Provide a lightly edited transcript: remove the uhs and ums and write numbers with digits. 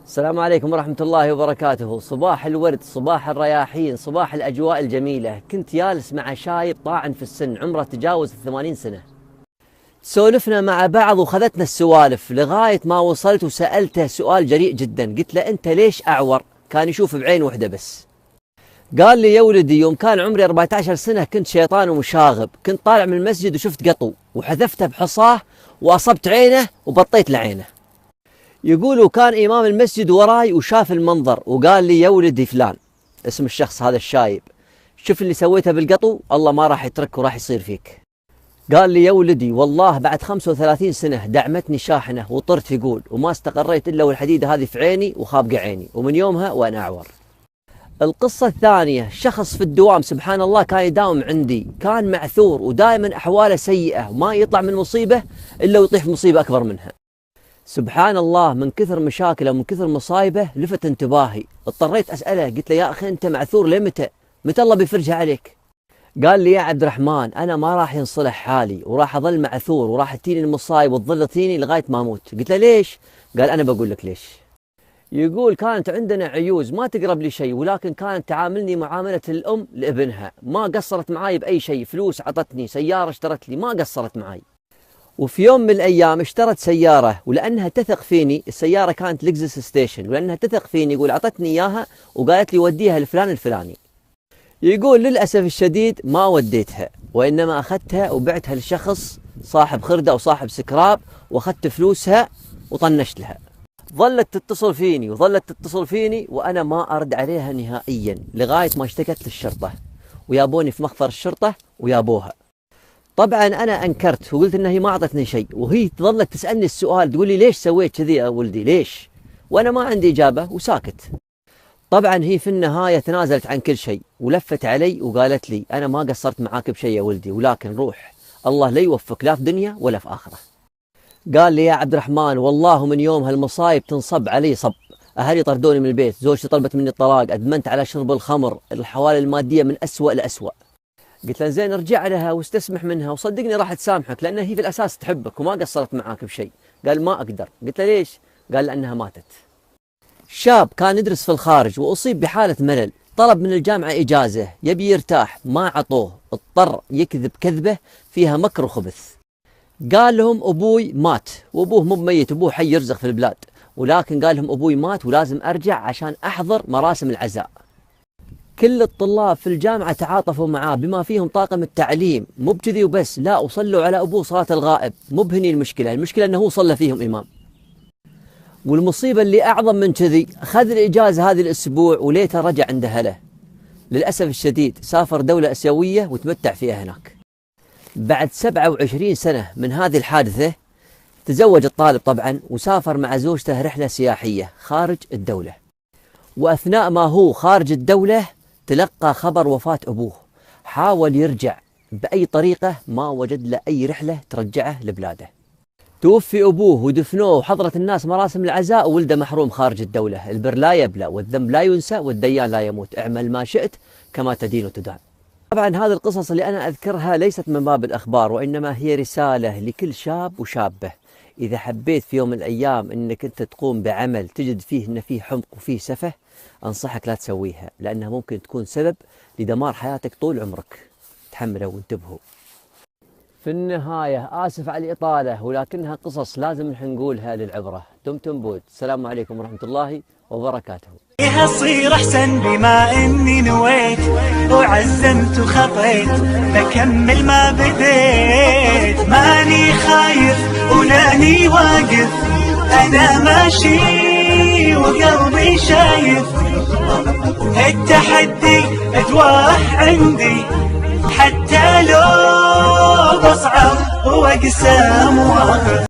السلام عليكم ورحمة الله وبركاته. صباح الورد، صباح الرياحين، صباح الأجواء الجميلة. كنت جالس مع شايب طاعن في السن، عمره تجاوز 80 سنة. سولفنا مع بعض وخذتنا السوالف لغاية ما وصلت وسألته سؤال جريء جدا. قلت له أنت ليش أعور؟ كان يشوف بعين واحدة بس. قال لي يا ولدي يوم كان عمري 14 سنة كنت شيطان ومشاغب، كنت طالع من المسجد وشفت قطو وحذفته بحصاه وأصبت عينه وبطيت لعينه. يقولوا كان إمام المسجد وراي وشاف المنظر وقال لي يا ولدي فلان، اسم الشخص هذا الشايب، شوف اللي سويته بالقطو الله ما راح يترك وراح يصير فيك. قال لي يا ولدي والله بعد 35 سنة دعمتني شاحنة وطرت يقول وما استقريت إلا والحديدة هذه في عيني وخابقة عيني، ومن يومها وأنا أعور. القصة الثانية، شخص في الدوام سبحان الله كان يداوم عندي، كان معثور ودائما أحواله سيئة وما يطلع من مصيبة إلا ويطيح في مصيبة أكبر منها. سبحان الله من كثر مشاكله ومن كثر مصايبه لفت انتباهي، اضطريت أسأله قلت له يا أخي أنت معثور لمتى؟ متى الله بيفرجها عليك؟ قال لي يا عبد الرحمن أنا ما راح ينصلح حالي وراح أظل معثور وراح تجيني المصايب وتظل تجيني لغاية ما أموت. قلت له ليش؟ قال أنا بقول لك ليش. يقول كانت عندنا عيوز ما تقرب لي شيء، ولكن كانت تعاملني معاملة الأم لابنها، ما قصرت معاي بأي شيء، فلوس عطتني، سيارة اشترت لي، ما قصرت معاي. وفي يوم من الأيام اشترت سيارة ولأنها تثق فيني، السيارة كانت لكزس ستيشن، ولأنها تثق فيني يقول عطتني إياها وقالت لي وديها لفلان الفلاني. يقول للأسف الشديد ما وديتها، وإنما أخذتها وبعتها لشخص صاحب خردة وصاحب سكراب وأخذت فلوسها وطنشت لها. ظلت تتصل فيني وأنا ما أرد عليها نهائيا لغاية ما اشتكت للشرطة ويابوني في مخفر الشرطة ويابوها. طبعا أنا أنكرت وقلت إنها هي ما أعطتني شيء، وهي ظلت تسألني السؤال تقول لي ليش سويت كذي يا ولدي ليش؟ وأنا ما عندي إجابة وساكت. طبعا هي في النهاية تنازلت عن كل شيء ولفت علي وقالت لي أنا ما قصرت معاك بشيء يا ولدي، ولكن روح الله لا يوفق لا في دنيا ولا في آخرة. قال لي يا عبد الرحمن والله من يوم هالمصايب تنصب علي صب، أهلي طردوني من البيت، زوجتي طلبت مني الطلاق، أدمنت على شرب الخمر، الحوالي المادية من أسوأ لأسوأ. قلت له زين ارجع لها واستسمح منها وصدقني راح تسامحك لأنها هي في الأساس تحبك وما قصرت معاك بشيء. قال ما أقدر. قلت له ليش؟ قال لأنها ماتت. شاب كان يدرس في الخارج وأصيب بحالة ملل، طلب من الجامعة إجازة يبي يرتاح ما عطوه، اضطر يكذب كذبة فيها مكر وخبث. قال لهم أبوي مات، وأبوه مو ميت، أبوه حي يرزق في البلاد، ولكن قال لهم أبوي مات ولازم أرجع عشان أحضر مراسم العزاء. كل الطلاب في الجامعة تعاطفوا معاه بما فيهم طاقم التعليم، مو بكذي وبس، لا وصلوا على أبوه صلاة الغائب. مو بهني المشكلة أنه هو صلى فيهم إمام. والمصيبة اللي أعظم من كذي أخذ الإجازة هذه الأسبوع وليته رجع عند أهله. للأسف الشديد سافر دولة آسيوية وتمتع فيها هناك. بعد 27 سنة من هذه الحادثة تزوج الطالب طبعا وسافر مع زوجته رحلة سياحية خارج الدولة، وأثناء ما هو خارج الدولة تلقى خبر وفاة أبوه. حاول يرجع بأي طريقة ما وجد له أي رحلة ترجعه لبلاده. توفي أبوه ودفنوه وحضرت الناس مراسم العزاء وولده محروم خارج الدولة. البر لا يبلى والذنب لا ينسى والديان لا يموت، اعمل ما شئت كما تدين وتدان. طبعا هذه القصص اللي أنا أذكرها ليست من باب الأخبار، وإنما هي رسالة لكل شاب وشابة. إذا حبيت في يوم من الأيام أنك أنت تقوم بعمل تجد فيه أن فيه حمق وفيه سفه، أنصحك لا تسويها، لأنها ممكن تكون سبب لدمار حياتك طول عمرك. تحملوا وانتبهوا. في النهاية آسف على الإطالة، ولكنها قصص لازم نقولها للعبرة. دمتم بود. السلام عليكم ورحمة الله وبركاته. أصير أحسن بما إني نويت وعزمت وخطيت بكمل ما بديت، ماني خايف ولاني واقف، أنا ماشي وقلبي شايف، التحدي أتواح عندي حتى لو بصعب وأقسى مواقف.